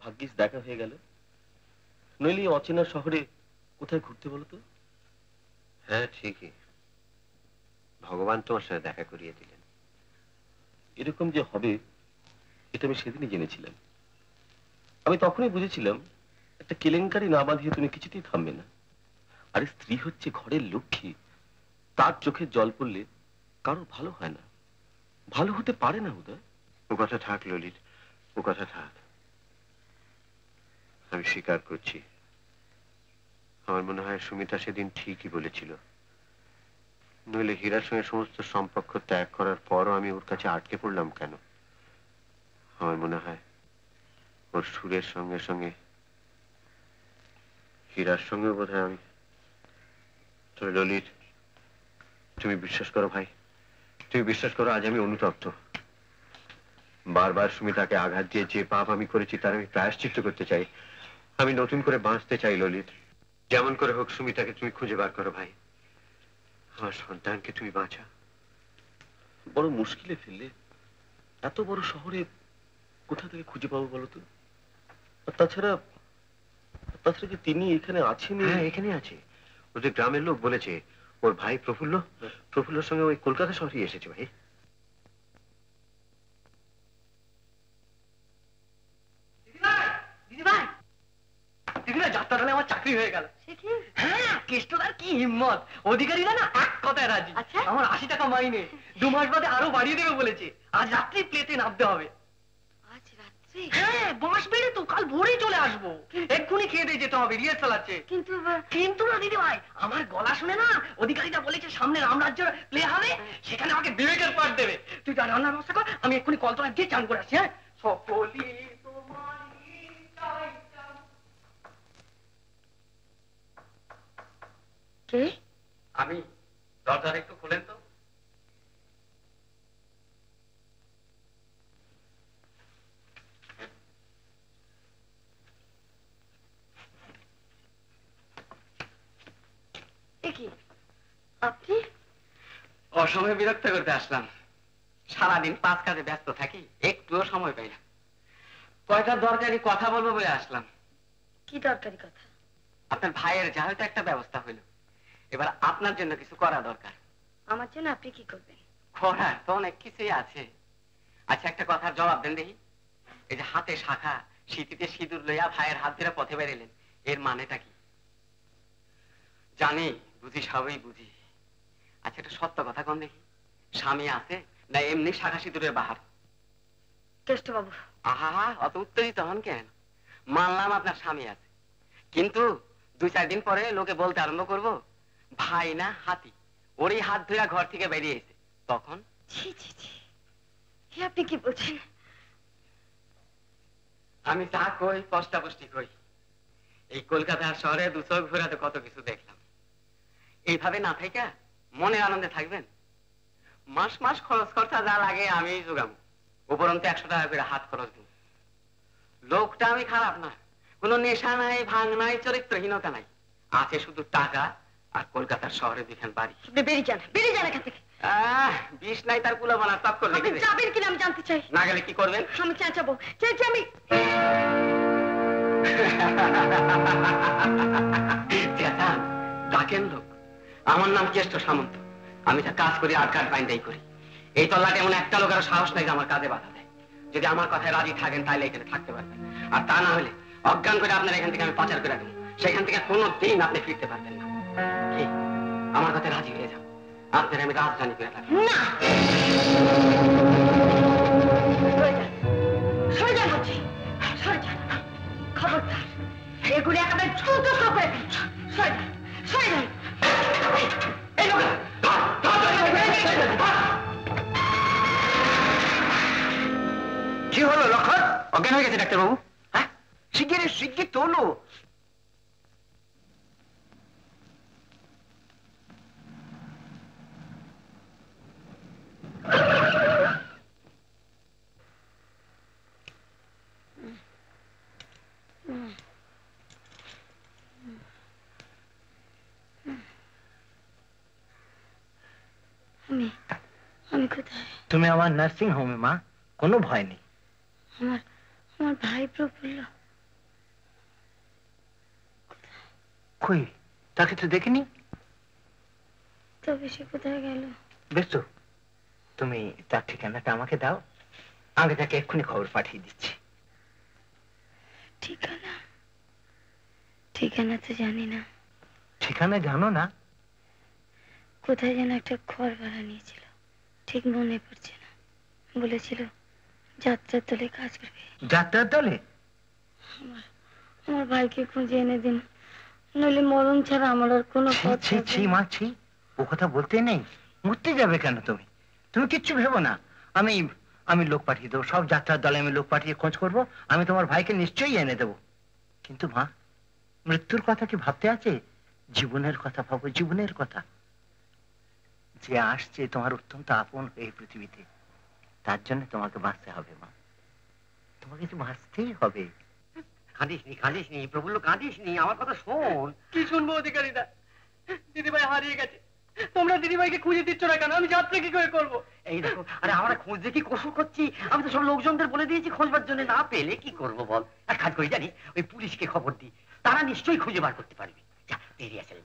ভাগ্যিস দেখা হয়ে গেল, নইলে অচেনা শহরে কোথায় ঘুরতে বলো তো? হ্যাঁ ঠিকই, ভগবান তোমার সাথে দেখা করিয়ে দিলেন। এরকম যে হবে এটা আমি সেদিনই জেনেছিলাম। আমি তখনই বুঝেছিলাম একটা কেলেঙ্কারি না বাঁধিয়ে তুমি কিছুতেই থামবে না। আরে স্ত্রী হচ্ছে ঘরের লক্ষ্মী, তার চোখে জল পড়লে কারো ভালো হয় না, ভালো হতে পারে না। উদয়, ও কথা থাক ললিত, ও কথা থাক। আমি স্বীকার করছি, আমার মনে হয় সুমিতা সেদিন ঠিকই বলেছিল। নইলে হীরার সঙ্গে সমস্ত সম্পর্ক ত্যাগ করার পরও আমি ওর কাছে আটকে পড়লাম কেন? আমার মনে হয় ওর সুরের সঙ্গে সঙ্গে হীরার সঙ্গেও বোধ হয় আমি। তবে ললিত, তুমি বিশ্বাস করো ভাই, তুমি বিশ্বাস করো, আজ আমি অনুতপ্ত। বারবার সুমিতাকে আঘাত দিয়ে যে পাপ আমি করেছি তার আমি প্রায়শ্চিত্ত করতে চাই। আমি নতুন করে বাঁচতে চাই ললিত। যেমন করে হোক সুমিতাকে তুমি খুঁজে বার করো ভাই, আমার সন্তানকে তুমি বাঁচা। বড় মুশকিলে ফেললে। এত বড় শহরে কোথা থেকে খুঁজে পাবো বলো তো? আর তাছাড়া কি তিনি এখানে আছেন? হ্যাঁ এখানে আছে, ওদের গ্রামের লোক বলেছে ওর ভাই প্রফুল্লর সঙ্গে ওই কলকাতা শহরে এসেছে ভাই। যাত্রাটা আমার চাকরি হয়ে গেল। হ্যাঁ, কেষ্টদার কি হিম্মত, অধিকারীরা না এক কথায় রাজি। আমার 80 টাকা মাইনে 2 মাস বাদে আরো বাড়িয়ে দেবে বলেছে। আজ রাত্রি প্লেতে নামতে হবে। আজ রাত্রি? হ্যাঁ, বাস বেড়ে তো কাল ভোরেই চলে আসবো। এক্ষুনি খেয়ে দিয়ে যেতে হবে, রিহার্সাল আছে। কিন্তু না দিদি ভাই, আমার গলা শুনে না অধিকারীরা বলেছে সামনে রামরাজ্য প্লে হবে, সেখানে আমাকে বিবেকের পাঠ দেবে। তুই যা রান্নার ব্যবস্থা কর, আমি এক্ষুনি কলতলায় গিয়ে চান করে আসি। হ্যাঁ, সকলি কে? আমি, দরজাটা একটু খোলেন তো। আপনি? অসময়ে বিরক্ত করতে আসলাম। সারাদিন 5 কাজে ব্যস্ত থাকি, একটুও সময় পাই না। কয়টা দরকারি কথা বলবো বলে আসলাম। কি দরকারি কথা? আপনার ভাইয়ের যা হয়তো একটা ব্যবস্থা হইল, এবার আপনার জন্য কিছু করা দরকার। আমার জন্য আপনি কি করবেন? করার তো অনেক কিছুই আছে। আচ্ছা, একটা কথার জবাব দেন দেখি। এই যে হাতে শাখা, শীতিতে সিঁদুর লইয়া ভাইয়ের হাত ধরে পথে বেরিলেন, এর মানেটা কি? জানি, বুঝি, সবই বুঝি। আচ্ছা, এটা সত্য কথা কোন দেখি, স্বামী আছে না এমনি শাখা সিঁদুরের বাহার? কেষ্টবাবু। আহা, অত উত্তেজিত হন কেন? মানলাম আপনার স্বামী আছে, কিন্তু 2-4 দিন পরে লোকে বলতে আরম্ভ করবো ভাই না হাতি, ওরই হাত ধরে ঘর থেকে বেরিয়েছে, তখন? ছি ছি ছি, আপনি কি বলছেন? আমি তা কই, পষ্টাপষ্টি কই। এই কলকাতার শহরে 2 চোখ ঘোরাতে কত কিছু দেখলাম। এইভাবে না থাইকা মনে আনন্দে থাকবেন। মাস মাস খরচ খরচা যা লাগে আমি জোগাবো, উপরন্ত 100 টাকা করে হাত খরচ দিব। লোকটা আমি খারাপ না, কোনো নেশা নাই, ভাঙ নাই, চরিত্রহীনতা নাই, আছে শুধু টাকা আর কলকাতার শহরে 2খান বাড়ি। বেরিয়ে যান এখান থেকে। বিষ নাই তার কুলা বানার তাপ করলে যাবেন কিনা আমি জানতে চাই। না গেলে কি করবেন? আমি চেঁচাবো, আমি চেঁচান, ডাকেন লোক। আমার নাম কেষ্ট সামন্ত, আমি যা কাজ করি আর কাঠ বাইন্দাই করি। এই তল্লাটে এমন একটা লোকের সাহস নাই যে আমার কাজে বাধা দেয়। যদি আমার কথায় রাজি থাকেন তাহলে এখানে থাকতে পারবেন, আর তা না হলে অজ্ঞান করে আপনার এখান থেকে আমি পাচার করে দেবো। সেখান থেকে কোনোদিন আপনি ফিরতে পারবেন না। কি আমার কথায় রাজি হয়ে যান, আপনার আমি রাজধানী করে থাকি। না, সরে যান বলছি, সরে যান। খবরদার, এগুলি একেবারে ছোট করে সরে যান, সরে যান। কি হলো লক্ষণ? অজ্ঞান হয়ে গেছে ডাক্তারবাবু? হ্যাঁ, শিগগির তোলো। আমি কোথায়? তুমি আমার নার্সিং হোমে মা, কোনো ভয় নেই। আমার ভাই প্রফুল্ল। কই, তাকে তো দেখিনি। তবে সে কোথায় গেল? বেশ তো, তুমি তার ঠিকানাটা আমাকে দাও, আমি তাকে এক্ষুনি খবর পাঠিয়ে দিচ্ছি। ঠিকানা? ঠিকানা তো জানি না। ঠিকানা জানো না? কোথায় যেন একটা ঘর ভাড়া নিয়েছিল, ঠিক মনে পড়ছে না। বলেছিল যাত্রার দলে কাজ করবে। যাত্রার দলে? আমার ভাইকে খুঁজে এনে দিন, নইলে মরণ ছাড়া আমার আর কোনো পথ থাকবে না। মা, ছি, ও কথা বলতে নেই। মরতে যাবে কেন তুমি? তুমি কিচ্ছু ভেবো না। আমি আমি লোক পাঠিয়ে দেবো, সব যাত্রার দলে আমি লোক পাঠিয়ে খোঁজ করব, আমি তোমার ভাইকে নিশ্চয়ই এনে দেবো। কিন্তু মা, মৃত্যুর কথা কি ভাবতে আছে? জীবনের কথা ভাবো, জীবনের কথা। যে আসছে তোমার অত্যন্ত আপন এই পৃথিবীতে, তার জন্য তোমাকে বাঁচতে হবে মা, তোমাকে তো বাঁচতেই হবে। কাঁদিস নি প্রফুল্ল, কাঁদিস নি, আমার কথা শোন। কি শুনবো অধিকারীদা? দিদিভাই হারিয়ে গেছে, তোমরা দিদিভাইকে খুঁজে দিচ্ছ না কেন? আমি যাত্রা কি করে করবো? এই দেখো, আরে আমরা খুঁজতে কি কসুর করছি? আমি তো সব লোকজনদের বলে দিয়েছি খোঁজবার জন্য, না পেলে কি করবো বল? এক কাজ করি জানিস, ওই পুলিশকে খবর দিই, তারা নিশ্চয়ই খুঁজে বার করতে পারবে। যা তুই রিহার্সালে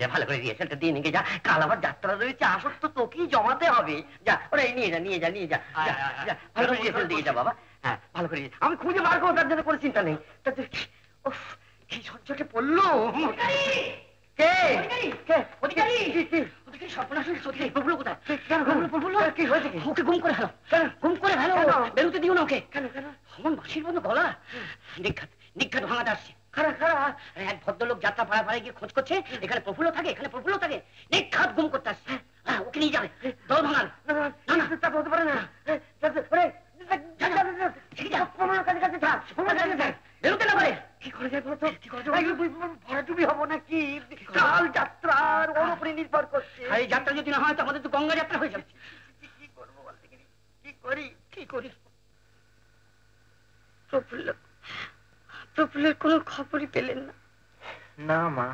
যা, ভালো করে রিহার্সালটা দিয়ে নিয়ে যা, কাল আবার যাত্রা রয়েছে, আসর তো তোকেই জমাতে হবে। যা ওরা নিয়ে যা, ভালো করে রিহার্সাল দিয়ে যা বাবা। হ্যাঁ, ভালো করে আমি খুঁজে বার করবো, তার জন্য কোনো চিন্তা নেই। কি সহ্যকে পড়লো। বেরোতে দিও না ওকে। কেন? আমার মাসির মতো গলা নিঘাত ভাঙাতে আসছে। এক ভদ্রলোক যাত্রা পাড়া পাড়ায় গিয়ে খোঁজ করছে, এখানে প্রফুল্ল থাকে, নিঘাত গুম করতে আসছে। ওকে নিয়ে যাবে, দল ভাঙাল। না তা হতে পারে না। বেরোতে না পারে কি করে যায় বলতো? ভরাডুবি হবো নাকি? কাল যাত্রার ওর উপরে নির্ভর করছে। এই যাত্রা যদি না হয় তো আমাদের তো গঙ্গা যাত্রা হয়ে যাচ্ছে। কি করবো বলতে গেলে, কি করি? প্রফুল্লের কোনো খবরই পেলেন না? না মা,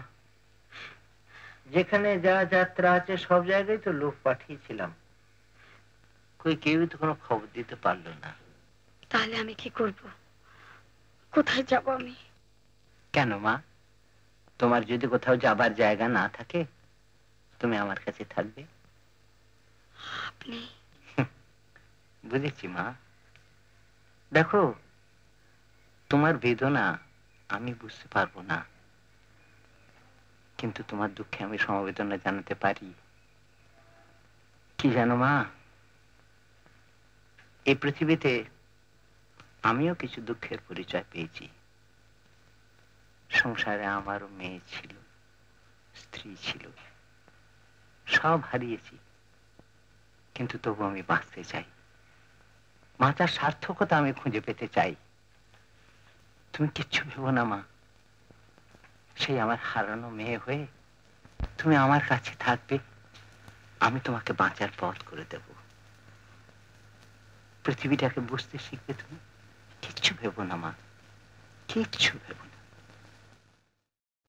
যেখানে যা যাত্রা আছে সব জায়গায় তো লোক পাঠিয়েছিলাম, কেউই তো কোনো খবর দিতে পারলো না। তাহলে আমি কি করব? কোথায় যাব আমি? কেন মা, তোমার যদি কোথাও যাবার জায়গা না থাকে, তুমি আমার কাছে থাকবে। আপনি? বুঝেছি মা। দেখো, তোমার বেদনা আমি বুঝতে পারবো না, কিন্তু তোমার দুঃখে আমি সমবেদনা জানাতে পারি। কি জানো মা, এই পৃথিবীতে আমিও কিছু দুঃখের পরিচয় পেয়েছি। সংসারে আমারও মেয়ে ছিল, স্ত্রী ছিল, সব হারিয়েছি, কিন্তু তবু আমি বাঁচতে চাই। বাঁচার সার্থকতা আমি খুঁজে পেতে চাই। তুমি কিচ্ছু ভেবো না মা, সেই আমার হারানো মেয়ে হয়ে তুমি আমার কাছে থাকবে, আমি তোমাকে বাঁচার পথ করে দেব। পৃথিবীটাকে বুঝতে শিখবে তুমি। কিচ্ছু ভেবো না মা, কিচ্ছু ভেবো না।